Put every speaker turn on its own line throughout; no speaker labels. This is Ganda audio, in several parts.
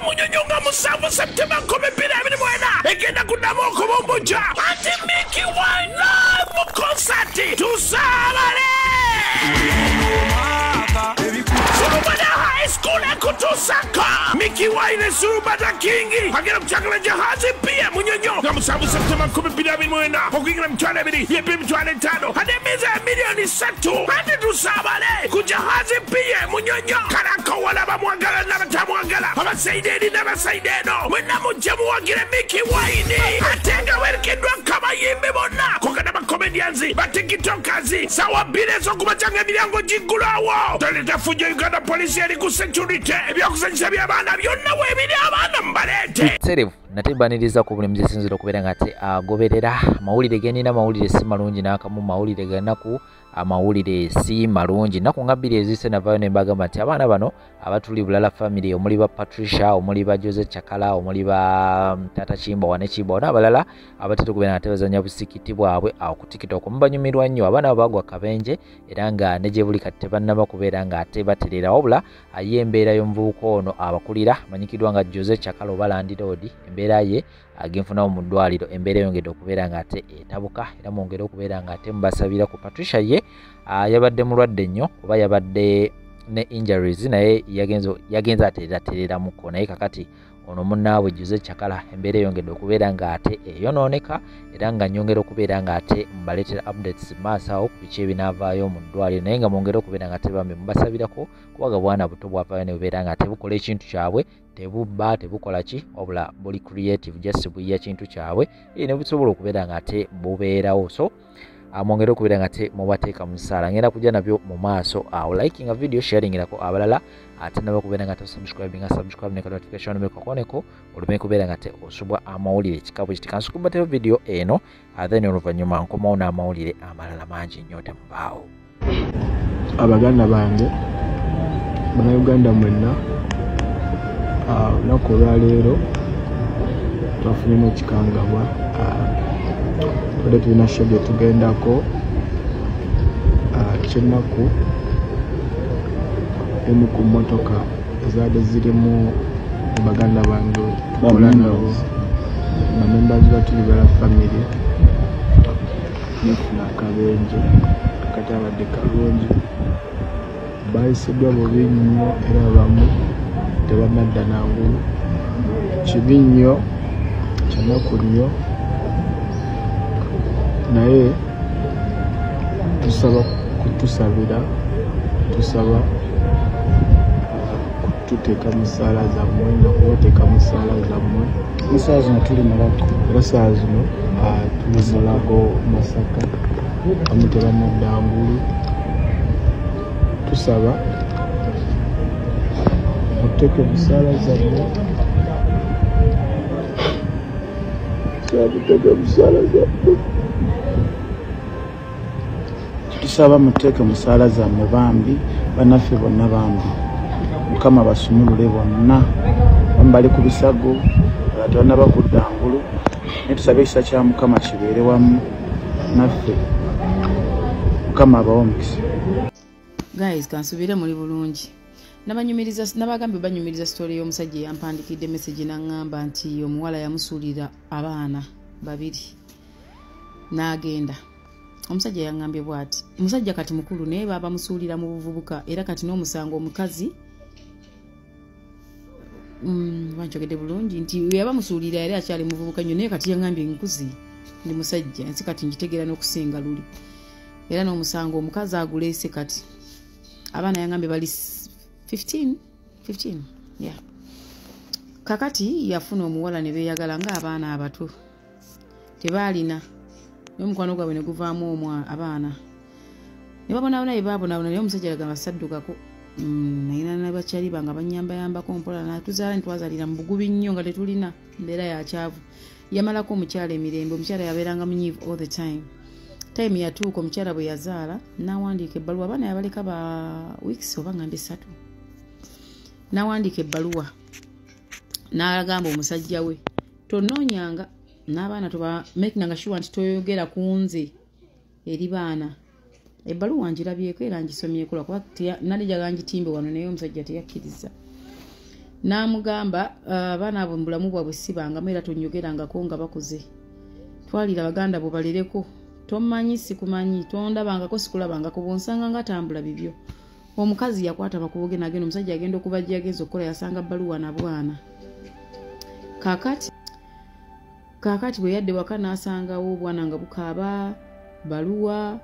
munyonyo nga 7 Septemba 2024 egenda kuddamu okubumbuja anti Mickey Wine live concert tusaabale Surubada High School ekutusaka Mickey Wine Surubada Kingi agera kuchakala jahazi pia munyonyo nga 7 Septemba 2024 okuingira mchwana ebiri yepi mchwana 5 ademiza milioni 3 anti tusaabale kujahazi pia munyonyo karaka wala bamwagala n'abatamwagala abasaideni n'abasaideno mwenna mujja muwagire Mickey Wine atenga werekeddwa kabayimbi bonna kogana bakomedians batikitokers sawa 2 ez'okubacanga emiryango giggulawo toleta fujo Uganda police eri ku security ebyokusanyusa by'abaana byonna weebiri abaana mbaleete
serevu natebaniriza ku buli muzisinziro okubeera nga ate agoberera amawulire genina amawulire si malungi n'akamu mawulire ganaku amawulire si malungi naku nga 2 ezise navayo ne mbagamba nti abaana bano abatuli bulala family omuli ba Patricia omuli ba Jose Chakala omuli ba Tata Chimba wane Chimba n'abalala abatete kubeera nga tebazanya busikiti bwabwe awo ku TikTok mubanyumirwa nnyo abaana bagwa kabenje era nga neje buli kati tebannaba kubeera nga ate baterera wabula ayembeera y'omuvubuka ono abakulira manyikidwa nga Jose Chakala oba Landlord embeera ye agenfuna mu ddwaliro embeera yongedde okubeera nga ate etabuka era mwongere okubeera nga ate mbasabira ku Patricia ye yabadde mulwadde nnyo oba yabadde ne injuries naye yagenza aterera muko naye kakati ono munnaabwe Jose Chakala embeera yongedde okubeera nga ate eyonooneka era nga nyongera okubeera nga ate mbaleetera updates maasawo ku biki ebinaavaayo mu ddwaliro naye nga mwongere okubeera nga ate bambi mubasabirako kubaga bwana buto bwavaayo ne bubeera nga ate bukola ekintu kyabwe tebubba tebukola ki wabula buli creative just buyiya kintu kyabwe ne busobola okubeera nga ate bubeerawo so mwongere okubeera nga ate mubateeka mu ssaala ngenda kujja nabyo mu maaso awo likinga video sharingirako abalala ate nabo kubeera nga ate subscribe ne notification mekakoneko olume kubeera nga ate osubwa amawulire ekikabu kitikansukubateo video eno then oluvannyuma nkomawo n'amawulire amalala mangi nnyo temubaawo
abaganda bange bannayuganda mwenna olunaku olwaleero twafunemu ekikangabwa tulina shege tugendako kyennaku emu ku mmotoka ezaadde zirimu baganda bange tukola nabo bamembazi batuli bala family nefuna akabenje akati abadde kalungi bayisiddwa bubi nnyo era abamu tebannadda nangulu kibi nnyo kyennaku nnyo naye tusaba kutusabira tusaba kututeeka mu ssaala zammwe nga kubateeka mu ssaala zammwe musaa zino tuli mulago era saa zino tuli mulago Masaka amu tebannadda ngulu tusaba muteeke mu ssaala zammwe muteeke mu ssaala zammwe tusaba muteeke mu ssaala zammwe bambi bannaffe bonna bambi Mukama basumulule bonna bambali ku bisago abatwana bakudda ngulu netusaba ekisa kya Mukama kibeere wamu naffe Mukama abawe omukisa.
Guys kansubire muri bulungi nabagambe banyumiriza story y'omusajja yampandikidde message n'angamba nti omuwala yamusuulira abaana 2 n'agenda. Omusajja yangambye bwati omusajja kati mukulu naye baba musuulira mu buvubuka era kati n'omusango omukazi wanchogedde bulungi nti yaba musuulira yali akyali muvubuka nnyo naye kati yangambye nkuzi ndi musajja nsi kati njitegera n'okusinga luli era n'omusango omukazi aguleese kati abaana yangambye bali 15 yeah kakati yafuna omuwala ne beeyagala nga abaana abato tebaalina n'omukwano gwabwe ne guvaamu abaana ne babonaabona bye baabonaabona naye omusajja yagamba saddukako nayina nabakyali banga banyambayambako mpola natuzaala ntwazalira mu bugubi nnyo nga tetulina mbeera yakyavu yamalako omukyala emirembe omukyala yabeeranga munyiivu all the time yatuuka omukyala bwe yazaala n'awandiika ebbaluwa abaana yabaleka ba weeks oba ngambe 3 n'awandiika ebbaluwa n'agamba omusajja we tonoonyanga n'abaana toba makinga sure nti toyogera ku nze eri baana ebbaluwa ngirabyeko era ngisomyeko lwakuba nali jaga ngitimbe wano naye omusajja teyakkiriza n'amugamba abaana abo mubulamu bwabwe sibangamu era tonyogerangako nga bakuze twalira baganda bo balereko tomanyi sikumanyi tondabangako sikulabangako bonsanga nga tambula bibyo omukazi yakwata bakuboge nagenda omusajja agenda okubajja agenza okukola yasanga baluwa na bwana kakati bwe yadde waka n'asangawo obwana nga bukaaba baluwa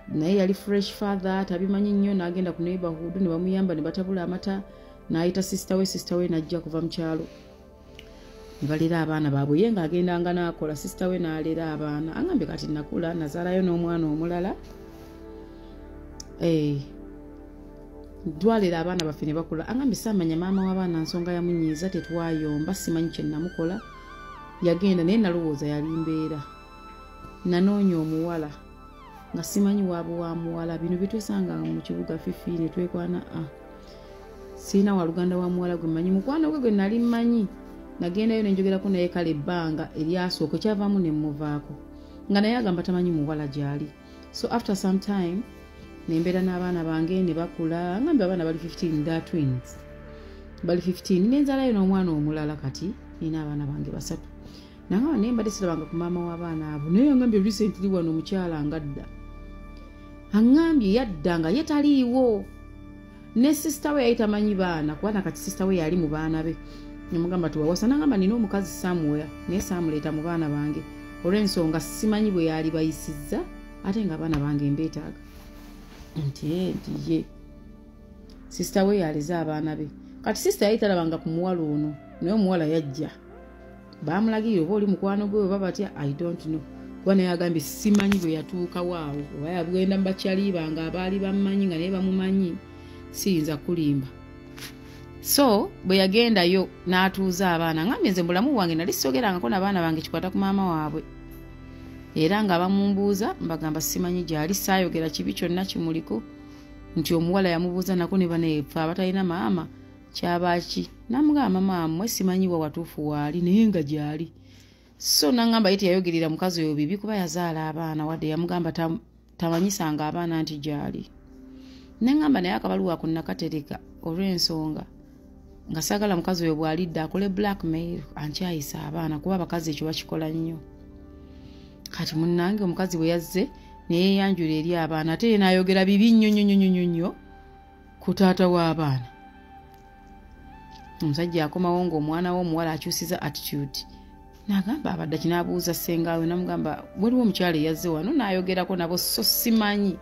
naye yali fresh father tabimanyi nnyo n'agenda ku neighborhood ne bamuyamba ne batabula amata n'ayita sister we n'ajja kuva mu kyalo ne balera abaana baabwe ye ng'agendanga n'akola sister we n'alera abaana angambye kati nakula nazaalayo n'omwana omulala twalera abaana baffe ne bakula angambye saamanya maama w'abaana nsonga yamunyiiza tetwayomba simanyi kye namukola yagenda naye nalowooza yali mbeera nanoonya omuwala nga simanyi waabwe wa muwala bino byetwesanga mu kibuga fifi ne twekwana siina waluganda wa muwala gwe manyi mukwano gwe nali mmanyi nagendayo nenjogerako naye kale ebbanga eryasooka kyavaamu ne muvaako nga naye agamba tamanyi muwala gyali so after some time nembeera n'abaana bange ne bakula ngambe abaana bali 15 da twins bali 15 nenzaalayo n'omwana omulala kati nina abaana bange 3 nangamba naye mbadde sirabanga ku maama w'abaana abo naye angambye recently wano omukyala ngadda angambye yadda nga ye taliiwo ne sister we yali tamanyi baana kubana kati sister we yali mu baana be nemugamba tuwawasa nangamba nina omukazi somewhere naye saamuleeta mu baana bange olw'ensonga simanyi bwe yali bayisizza ate nga abaana bange mbeetaaga nti ye sister we yaleza abaana be kati sister yali talabanga ku muwala ono naye omuwala yajja baamulagirira oba oli mukwano gwe oba batya I don't know kuba naye agambye simanyi bwe yatuuka waawo oba yagenda mu bakyalibanga abaali bamumanyi nga naye bamumanyi siyinza kulimba so bwe yagendayo n'atuuza abaana ngambye nze mulamu wange nali sogerangako n'abaana bange kikwata ku maama waabwe era nga bamumbuuza mbagamba simanyi gyali saayogera kibi kyonna kimuliko nti omuwala yamubuuza nako ne baneefa abatalina maama kyabaki namugamba maama mwe simanyi wa watuufu waali naye nga gyali so nangamba ye teyayogerera mukazi oyo bibi kuba yazaala abaana wadde yamugamba tamanyisanga abaana nti gyali nengamba naye akabaluwa ku nakatereka olw'ensonga nga saagala mukazi oyo bw'alidde akole blackmail ankyayisa abaana kuba abakazi ekyo bakikola nnyo kati munnange omukazi bwe yazze neyeyanjula eri abaana ate ye n'ayogera bibi nnyo ku taata w'abaana omusajja akomawo ng'omwana we omuwala akyusiza attitude n'agamba abadde kinaabuuza ssengawe namugamba waliwo omukyala eyazze wano n'ayogerako nabo so simanyi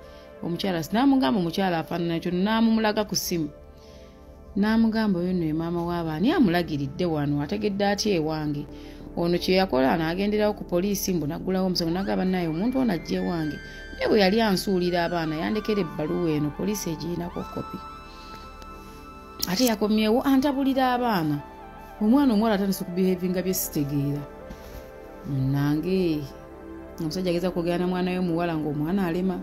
omukyala n'amugamba omukyala afaanana ekyo n'amumulaga ku ssimu n'amugamba oyo nno ye maama w'abaani amulagiridde wano ategedde atya ewange ono kye yakola n'agenderawo ku poliisi mbu naggulawo omusango n'agamba naye omuntu ono ajja ewange naye bwe yali ansuulira abaana yandekera ebbaluwa eno poliisi egirinako kopi ate yakomyewo antabulira abaana omwana omuwala atandise okubihevinga bye sitegeera munnange omusajja ageza kwogera na mwana we muwala ng'omwana alema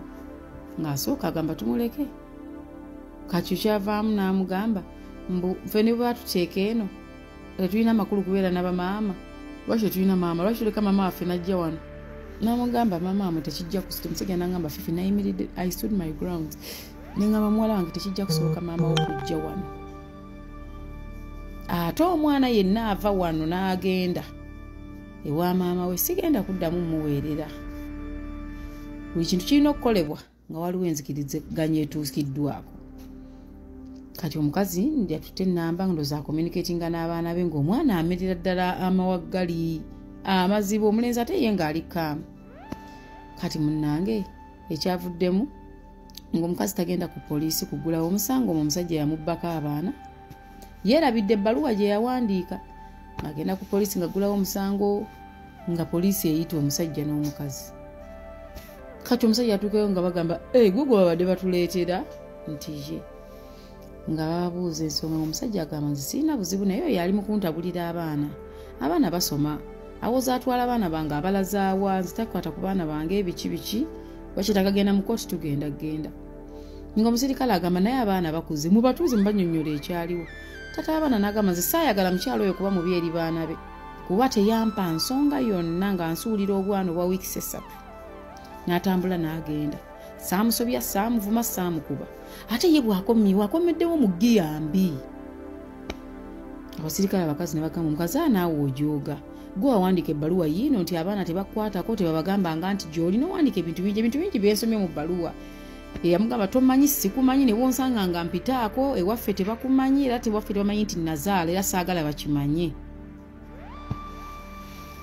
ng'asooka agamba tumuleke kakyo kyavaamu n'amugamba mbu ffe ne bwe batuteeka eno tetulina amakulu kubeera n'abamaama lwaki tetulina maama lwaki tuleka maama waffe najja wano n'amugamba maama wamwe tekijja kusita omusajja n'agamba fifi nayimiridde I stood my grounds nengamba muwala wange tekijja kusoboka maama wo kujja wano ate omwana yenna ava wano n'agenda ewa maama we sigenda kuddamu muweerera buli kintu kirina okukolebwa nga waliwo enzikiriziganya etuukiddwako kati omukazi ndi atutte ennamba ndoza communicatinga n'abaana be ng'omwana amerera ddala amawaggali amazibu omulenzi ate ye ng'ali kaamu kati munnange ekyavuddemu ng'omukazi tagenda ku poliisi kugulawo omusango omusajja yamubbako abaana yeerabidde ebbaluwa gye yawandiika ng'agenda ku poliisi ng'aggulawo omusango nga poliisi eyita omusajja n'omukazi kati omusajja atuukeyo nga bagamba gwe babadde batuleetera nti ye nga babuuza ensonga omusajja agamba nti sirina buzibu naye oyo ali mu kuntabulira abaana basoma awoza atwala abaana bange abalazaawa nzitakwata ku baana bange ebiki bakitagagenda mu kooti tugenda nga omusirikale agamba naye abaana bakuze mubatuuze mubanyonnyola ekyaliwo tata abaana n'agamba nze saayagala mukyalo oyo kuba mubi eri baana be kuba teyampa nsonga yonna nga nsuulira obwana obwa wiikisi 3 n'atambula n'agenda saamusobya saamuvuma saamukuba ate ye bwakomeddewo mu giyambi abasirikale abakazi ne bagamba omukazi naawe ojooga gwe wawandika ebbaluwa yiino nti abaana tebakwatako tebabagambanga nti gy'olina owandiika ebintu bingi byensomye mu bbaluwa eyamugamba tomanyi sikumanyi ne wonsanga nga mpitaako ewaffe tebakumanyi era tewaffe tebamanyi nti nazaala era saagala bakimanye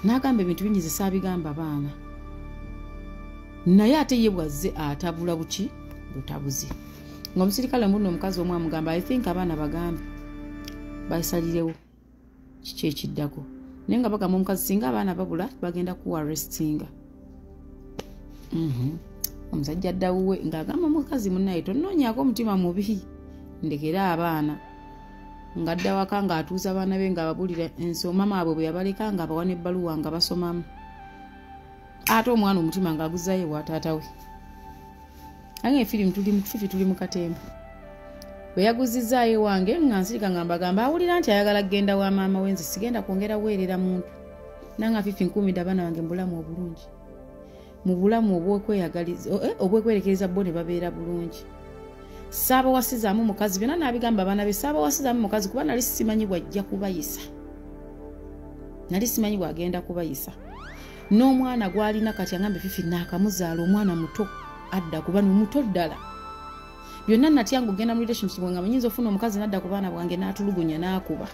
n'agamba ebintu bingi ze saabigamba baana naye ate ye bwazze atabula buki butabuzi ng'omusirikale muno omukazi omwe amugamba I think abaana bagambe bayisalirewo kiki ekiddako naye nga bagamba omukazi singa abaana babula bagenda kuwa arrestinga omusajja addawuwe ng'agamba omukazi munnaye tonnoonyaako omutima mubi ndekera abaana ng'adda waka ng'atuuza abaana be ng'ababulira ensoma maabwe bwe yabaleka ng'abawa n'ebbaluwa nga basomamu ate omwana omutima ng'aguzayo wa taata we ange efirimu tuli mu katemba bwe yaguzizaayo wange nga nsirika nga mbagamba awulira nti ayagala kgenda wa maama we nze sigenda kwongera weerera muntu nanga fifi nkumidde abaana bange mbulamu obulungi mu bulamu obwekwerekereza bo ne babeera bulungi saaba wasizaamu mukazi byonna n'abigamba abaana be saaba wasizaamu mukazi kuba nali simanyi bwajja kubayisa nali simanyi bwagenda kubayisa n'omwana gwalina kati agambe fifi naakamuzaala omwana muto adda kuba muto ddala byonna natyanga ogenda mu relationship nga manyinza ofuna omukazi nadda ku baana bwange n'atulugunya n'akuba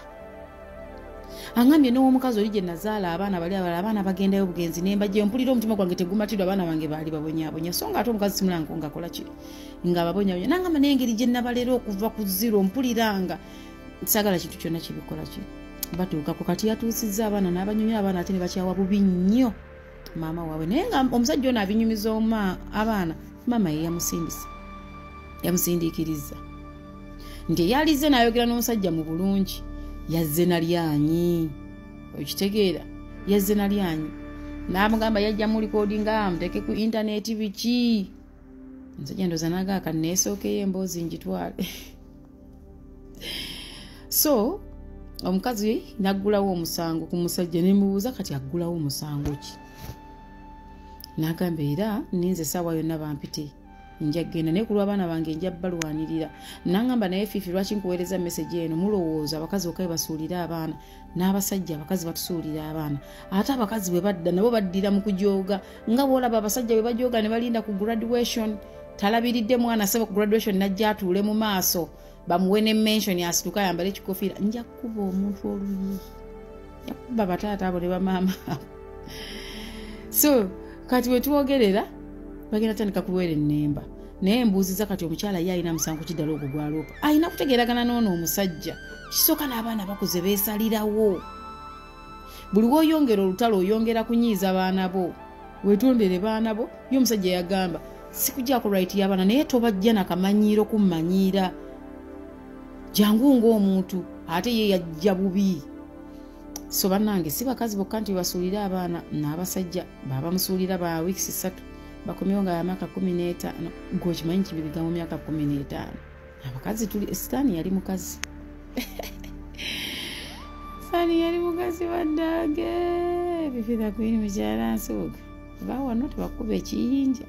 angambye n'omukazi oli gye nazaala abaana bali abaana bagendayo bugenzi nembajja mpulira omutima gwange tegumatidwa abaana bange baali babonyabonya so nga ate omukazi simulango ngakola ki nga babonyabonya nangamba n'engeri gye nabalera okuva ku zero mpuliranga sagala kintu kyonna kibikola ki batuuka ku kati yatuusizza abaana n'abanyumya abaana ate ne bakyawa bubi nnyo maama waabwe naye nga omusajja ono abinyumiza abaana maama ye yamusindiikiriza nti eyalize n'ayogera n'omusajja mu bulungi yazze nalyanyi okitegeera yazze nalyanyi n'amugamba yajja mu likodinga muteeke ku intaneti biki omusajja ndoza nagaaka neesookeyo emboozi njitwale so omukazi naggulawo omusango ku musajja nemubuuza kati aggulawo omusango ki n'agamba era ninze essaawa yonna bampite nja genda naye ku lw'abaana bange nja balwanirira n'agamba naye fifi lwaki nkuweereza meseji eno mulowooza abakazi okaye basuulira abaana n'abasajja abakazi batusuulira abaana ate abakazi bwe badda nabo baddira mu kujooga nga bw'olaba abasajja bwe bajooga ne balinda ku graduation talabiridde mwana asaba ku graduation najja atuule mu maaso bamuwe ne mention asituka ayambale ekikofiira nja kuba omuntu oluyi yakuba bataata abo ne bamaama so kati bwe twogerera bagenda tandika kuweera ennemba naye mbuuziza kati omukyala ye alina musango kiddala okugwaloopa alina kutegeeragana n'ono omusajja kisooka n'abaana bakuze beesalirawo buli woyongera olutalo oyongera kunyiiza baana bo wetondere baana bo ye omusajja yagamba sikujjako right y'abaana naye tobajja nakamanyiiro kummanyiira jangu ng'omuntu ate ye yajja bubi so bannange si bakazi bokka nti basuulira abaana n'abasajja babamusuulira ba weeks 3 bakomyewo nga yamyaka 15 gwokimanyi kibiriga mu myaka 15 abakazi tuli sitaani yali mukazi sitaani yali mukazi waddage bifira kwini mukyala nsuuga bawano tebakuba ekiyinja